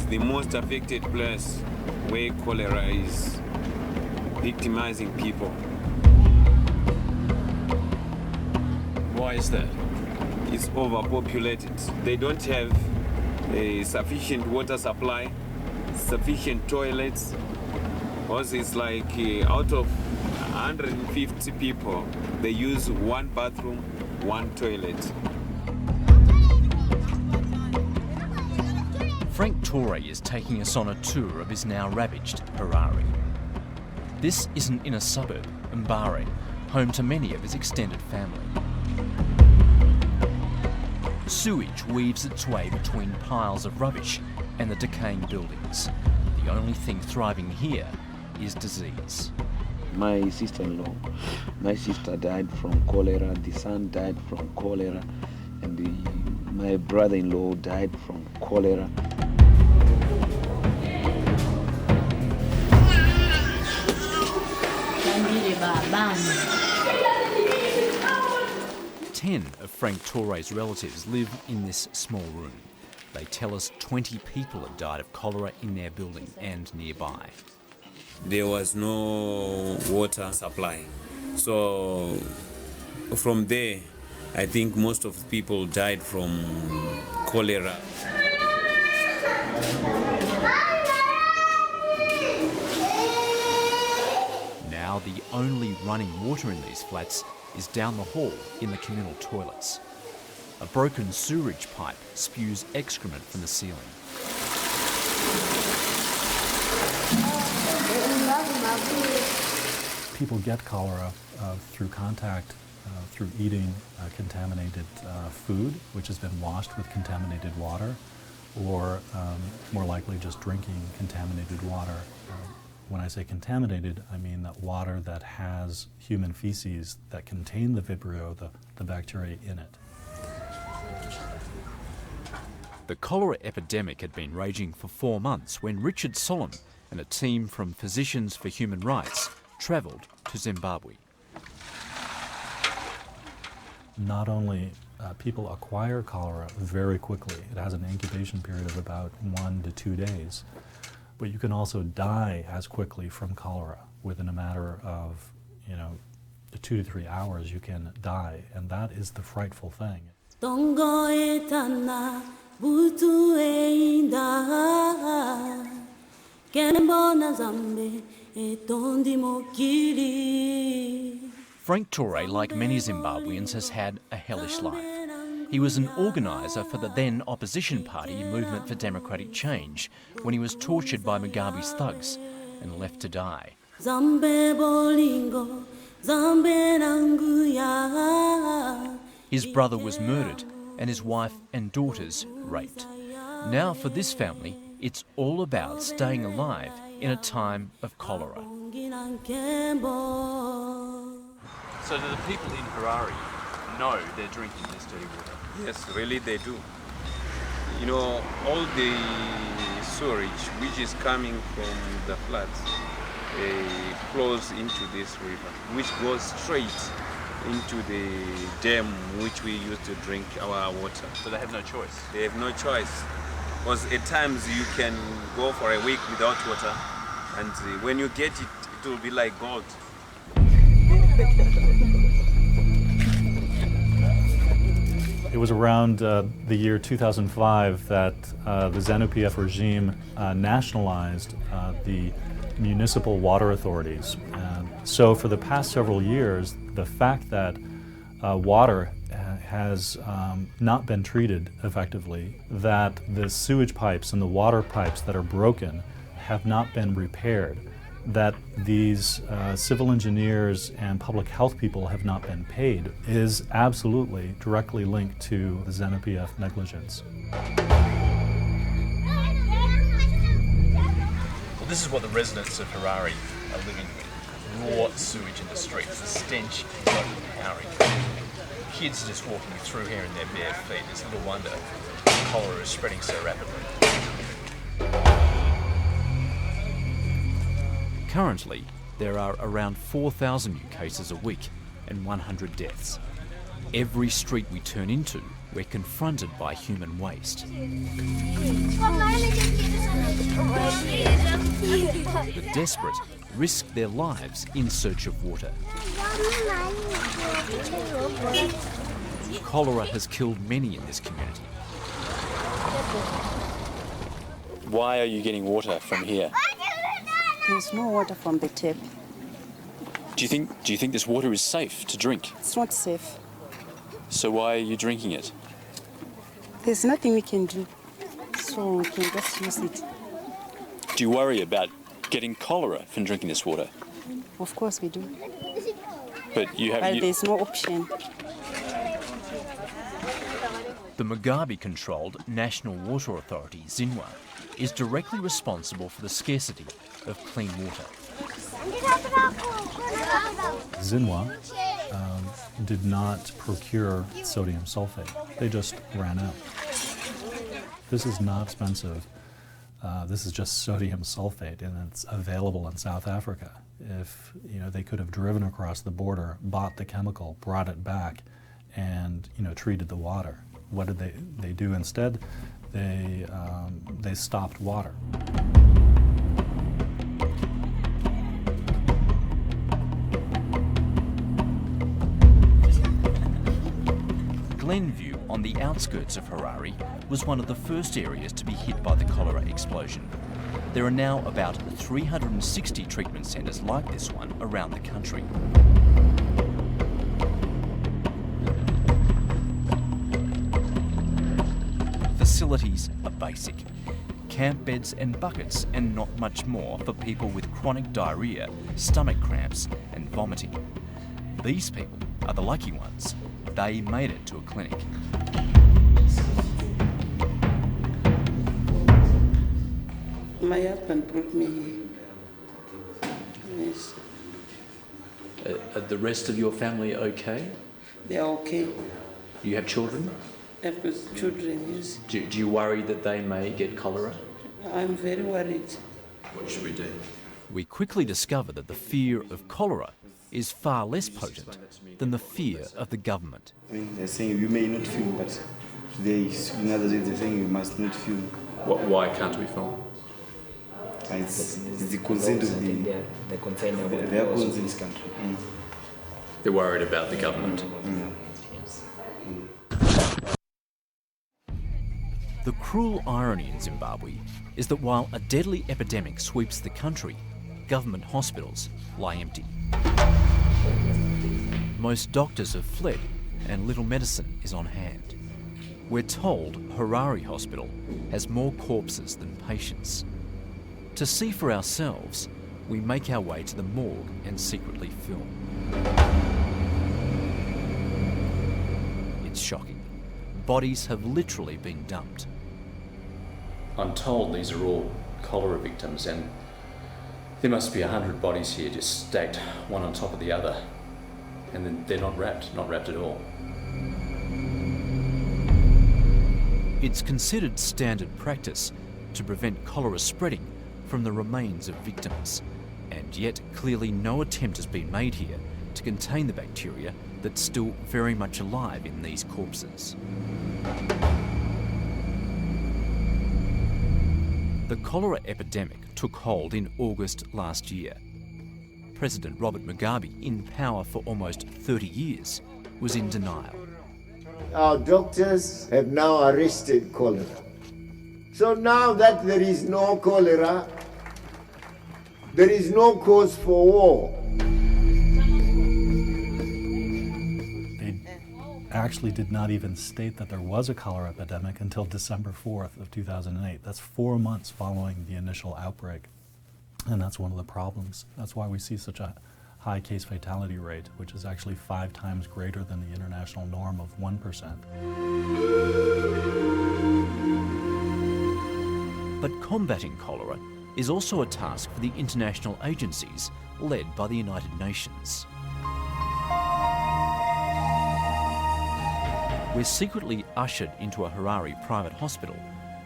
the most affected place where cholera is victimizing people. Why is that? It's overpopulated. They don't have a sufficient water supply, sufficient toilets. Also, it's like out of 150 people, they use one bathroom, one toilet. Frank Torre is taking us on a tour of his now ravaged Harare. This is an inner suburb, Mbare, home to many of his extended family. Sewage weaves its way between piles of rubbish and the decaying buildings. The only thing thriving here is disease. My sister-in-law, my sister died from cholera, the son died from cholera, and my brother-in-law died from cholera. Ten of Frank Torre's relatives live in this small room. They tell us 20 people have died of cholera in their building and nearby. There was no water supply. So from there, I think most of the people died from cholera. Now the only running water in these flats is down the hall in the communal toilets. A broken sewerage pipe spews excrement from the ceiling. People get cholera through contact, through eating contaminated food, which has been washed with contaminated water, or more likely just drinking contaminated water. When I say contaminated, I mean that water that has human feces that contain the Vibrio, the bacteria in it. The cholera epidemic had been raging for 4 months when Richard Solomon and a team from Physicians for Human Rights travelled to Zimbabwe. Not only people acquire cholera very quickly, it has an incubation period of about 1 to 2 days, but you can also die as quickly from cholera. Within a matter of, 2 to 3 hours you can die, and that is the frightful thing. Frank Torre, like many Zimbabweans, has had a hellish life. He was an organiser for the then opposition party Movement for Democratic Change when he was tortured by Mugabe's thugs and left to die. His brother was murdered and his wife and daughters raped. Now for this family, it's all about staying alive in a time of cholera. So do the people in Harare know they're drinking this dirty water? Yes, really they do. All the sewage which is coming from the floods flows into this river, which goes straight into the dam which we use to drink our water. So they have no choice? They have no choice. Because at times you can go for a week without water, and when you get it, it will be like gold. It was around the year 2005 that the Zanu-PF regime nationalized the municipal water authorities. So for the past several years, the fact that water has not been treated effectively, that the sewage pipes and the water pipes that are broken have not been repaired, that these civil engineers and public health people have not been paid is absolutely directly linked to the Zanu-PF negligence. Well, this is what the residents of Harare are living with. Raw sewage in the streets, the stench is overpowering. Kids are just walking through here in their bare feet. It's little wonder cholera is spreading so rapidly. Currently, there are around 4,000 new cases a week and 100 deaths. Every street we turn into we're confronted by human waste. The desperate risk their lives in search of water. Cholera has killed many in this community. Why are you getting water from here? There's no water from the tap. Do you think this water is safe to drink? It's not safe. So why are you drinking it? There's nothing we can do, so we can just use it. Do you worry about getting cholera from drinking this water? Of course we do. But you have. But there's no option. The Mugabe-controlled National Water Authority, ZINWA, is directly responsible for the scarcity of clean water. ZINWA did not procure sodium sulfate. They just ran out. This is not expensive. This is just sodium sulfate, and it's available in South Africa. If they could have driven across the border, bought the chemical, brought it back, and treated the water. What did they do instead? They stopped water. Glenview, on the outskirts of Harare, was one of the first areas to be hit by the cholera explosion. There are now about 360 treatment centres like this one around the country. Facilities are basic. Camp beds and buckets, and not much more for people with chronic diarrhoea, stomach cramps and vomiting. These people are the lucky ones. They made it to a clinic. My husband brought me here. Yes. Are the rest of your family okay? They are okay. You have children? I've got children, yes. Do you worry that they may get cholera? I'm very worried. What should we do? We quickly discover that the fear of cholera is far less potent than the fear of the government. I mean, they're saying you may not film, but in other words, they're saying you must not film. Why can't we film? It's the consent of the consent of their consent in this country. They're worried about the government. The cruel irony in Zimbabwe is that while a deadly epidemic sweeps the country, government hospitals lie empty. Most doctors have fled and little medicine is on hand. We're told Harare Hospital has more corpses than patients. To see for ourselves, we make our way to the morgue and secretly film. It's shocking. Bodies have literally been dumped. I'm told these are all cholera victims, and there must be 100 bodies here just stacked one on top of the other. And then they're not wrapped at all. It's considered standard practice to prevent cholera spreading from the remains of victims, and yet clearly no attempt has been made here to contain the bacteria that's still very much alive in these corpses. The cholera epidemic took hold in August last year. President Robert Mugabe, in power for almost 30 years, was in denial. Our doctors have now arrested cholera. So now that there is no cholera, there is no cause for war. They actually did not even state that there was a cholera epidemic until December 4th of 2008. That's 4 months following the initial outbreak. And that's one of the problems. That's why we see such a high case fatality rate, which is actually 5 times greater than the international norm of 1%. But combating cholera is also a task for the international agencies led by the United Nations. We're secretly ushered into a Harare private hospital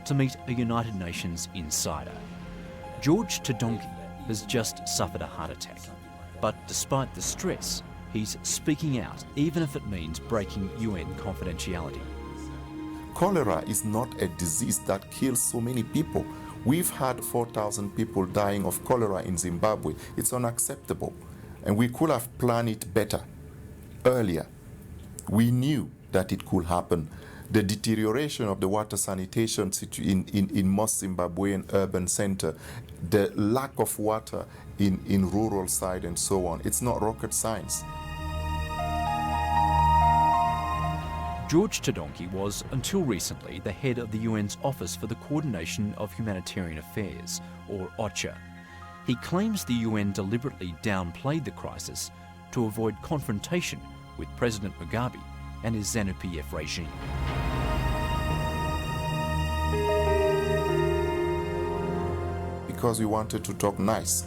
to meet a United Nations insider. George Tadongi has just suffered a heart attack, but despite the stress, he's speaking out even if it means breaking UN confidentiality. cholera is not a disease that kills so many people. We've had 4,000 people dying of cholera in Zimbabwe. It's unacceptable. And we could have planned it better, earlier. We knew that it could happen. The deterioration of the water sanitation in most Zimbabwean urban center, the lack of water in rural side and so on. It's not rocket science. George Todonki was, until recently, the head of the UN's Office for the Coordination of Humanitarian Affairs, or OCHA. He claims the UN deliberately downplayed the crisis to avoid confrontation with President Mugabe and his Zanu-PF regime. Because we wanted to talk nice.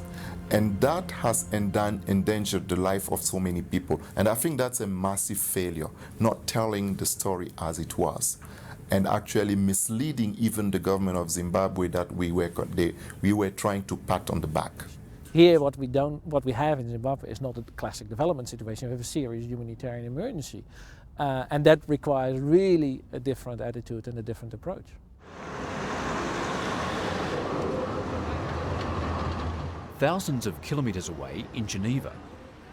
And that has endangered the life of so many people. And I think that's a massive failure, not telling the story as it was, and actually misleading even the government of Zimbabwe that we were trying to pat on the back. Here what we have in Zimbabwe is not a classic development situation. We have a serious humanitarian emergency. And that requires really a different attitude and a different approach. Thousands of kilometres away in Geneva,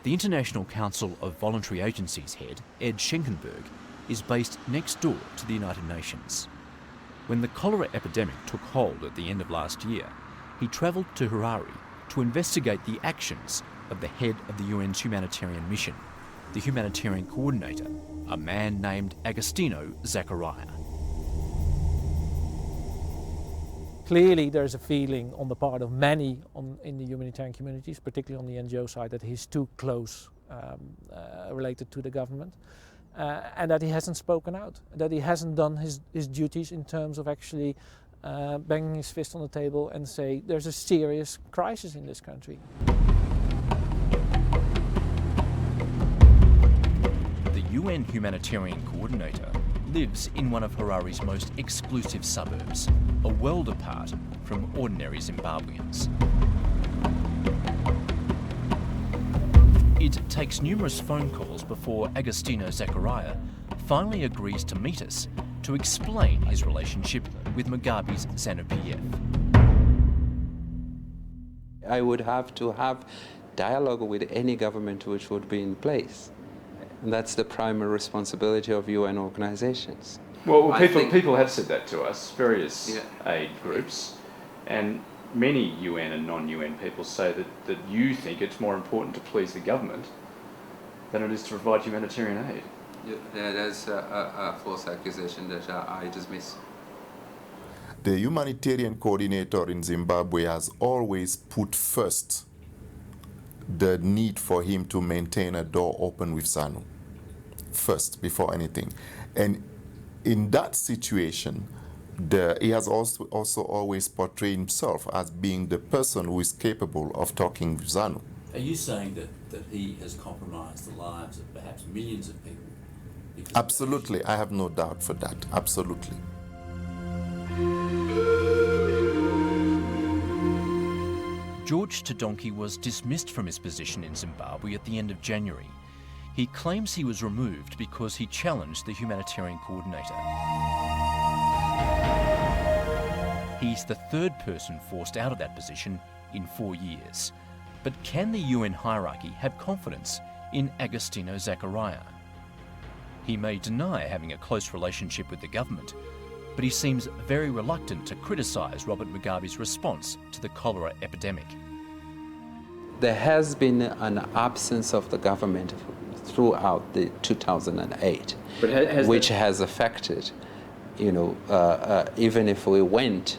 the International Council of Voluntary Agencies head, Ed Schenkenberg, is based next door to the United Nations. When the cholera epidemic took hold at the end of last year, he travelled to Harare to investigate the actions of the head of the UN's humanitarian mission, the Humanitarian Coordinator, a man named Agostinho Zachariah. Clearly there's a feeling on the part of many in the humanitarian communities, particularly on the NGO side, that he's too close related to the government and that he hasn't spoken out, that he hasn't done his duties in terms of actually banging his fist on the table and say there's a serious crisis in this country. The UN Humanitarian Coordinator lives in one of Harare's most exclusive suburbs, a world apart from ordinary Zimbabweans. It takes numerous phone calls before Agostinho Zachariah finally agrees to meet us to explain his relationship with Mugabe's Zanu-PF. I would have to have dialogue with any government which would be in place. And that's the primary responsibility of UN organizations. Well, people have said that to us, various aid groups, and many UN and non-UN people say that you think it's more important to please the government than it is to provide humanitarian aid. Yeah, that's a false accusation that I dismiss. The humanitarian coordinator in Zimbabwe has always put first the need for him to maintain a door open with Zanu, first, before anything. And in that situation, he has also always portrayed himself as being the person who is capable of talking with Zanu. Are you saying that he has compromised the lives of perhaps millions of people? Absolutely, I have no doubt for that, absolutely. George Todonki was dismissed from his position in Zimbabwe at the end of January. He claims he was removed because he challenged the humanitarian coordinator. He's the third person forced out of that position in 4 years. But can the UN hierarchy have confidence in Agostinho Zachariah? He may deny having a close relationship with the government, but he seems very reluctant to criticise Robert Mugabe's response to the cholera epidemic. There has been an absence of the government throughout the 2008, which has affected, even if we went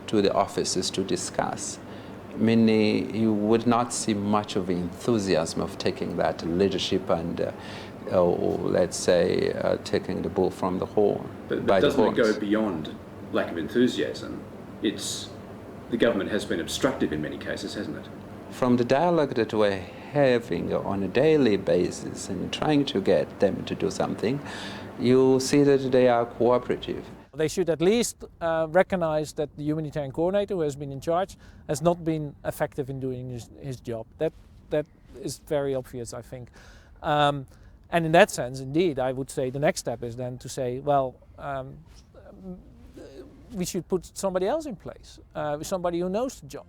to the offices to discuss, you would not see much of enthusiasm of taking that leadership and or let's say taking the bull from the horn. But doesn't it go beyond lack of enthusiasm? The government has been obstructive in many cases, hasn't it? From the dialogue that we're having on a daily basis and trying to get them to do something, you see that they are cooperative. They should at least recognize that the humanitarian coordinator who has been in charge has not been effective in doing his job. That is very obvious, I think. And in that sense, indeed, I would say the next step is then to say, well, we should put somebody else in place, somebody who knows the job.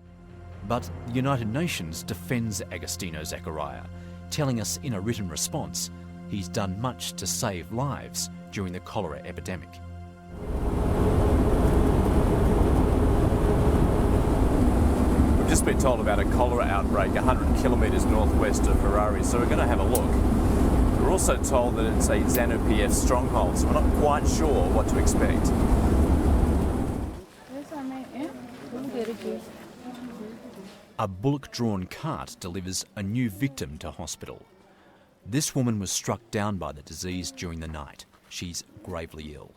But the United Nations defends Agostino Zachariah, telling us in a written response he's done much to save lives during the cholera epidemic. We've just been told about a cholera outbreak 100 kilometres northwest of Harare, so we're going to have a look. We're also told that it's a Zanu-PF stronghold, so we're not quite sure what to expect. A bullock-drawn cart delivers a new victim to hospital. This woman was struck down by the disease during the night. She's gravely ill.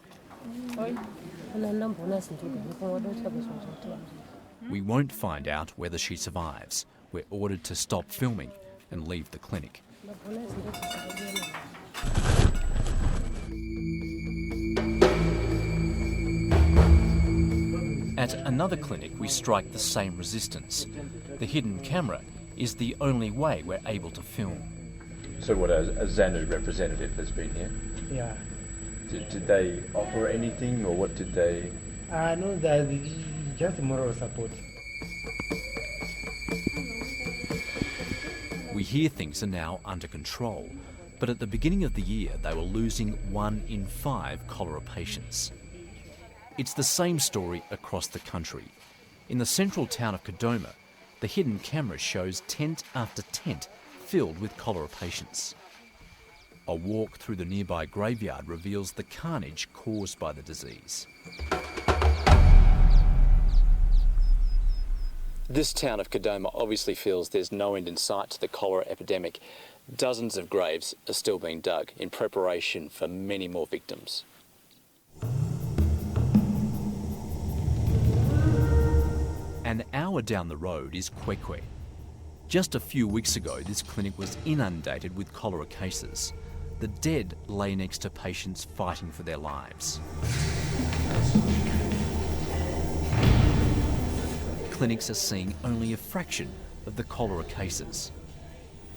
We won't find out whether she survives. We're ordered to stop filming and leave the clinic. At another clinic, we strike the same resistance. The hidden camera is the only way we're able to film. So what, a ZANU representative has been here? Yeah. Did they offer anything, or what did they... No, that just moral support. We hear things are now under control, but at the beginning of the year they were losing 1 in 5 cholera patients. It's the same story across the country. In the central town of Kidoma, the hidden camera shows tent after tent filled with cholera patients. A walk through the nearby graveyard reveals the carnage caused by the disease. This town of Kidoma obviously feels there's no end in sight to the cholera epidemic. Dozens of graves are still being dug in preparation for many more victims. An hour down the road is Kwekwe. Just a few weeks ago, this clinic was inundated with cholera cases. The dead lay next to patients fighting for their lives. Clinics are seeing only a fraction of the cholera cases.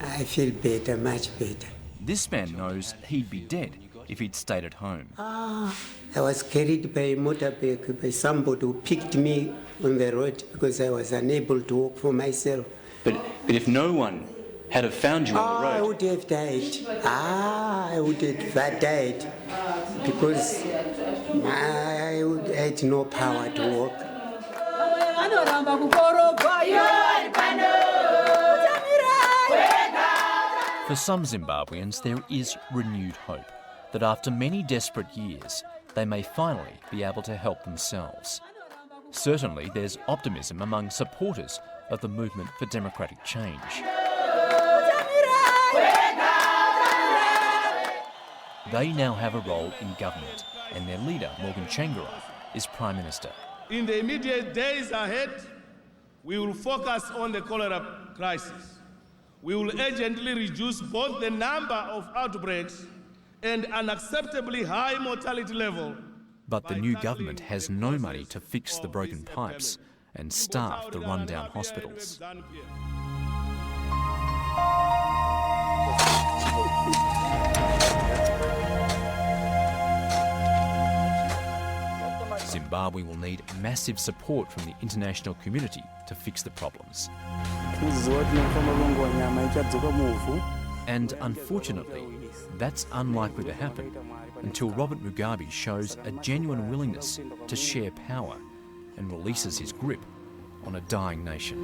I feel better, much better. This man knows he'd be dead if he'd stayed at home. I was carried by a motorbike by somebody who picked me on the road because I was unable to walk for myself. But if no one had have found you on the road... I would have died. I would have died because I had no power to walk. For some Zimbabweans, there is renewed hope that after many desperate years, they may finally be able to help themselves. Certainly, there's optimism among supporters of the movement for democratic change. They now have a role in government, and their leader, Morgan Tsvangirai, is Prime Minister. In the immediate days ahead, we will focus on the cholera crisis. We will urgently reduce both the number of outbreaks and unacceptably high mortality level. But the new government has no money to fix the broken pipes and staff the rundown hospitals. Zimbabwe will need massive support from the international community to fix the problems. And unfortunately, that's unlikely to happen until Robert Mugabe shows a genuine willingness to share power and releases his grip on a dying nation.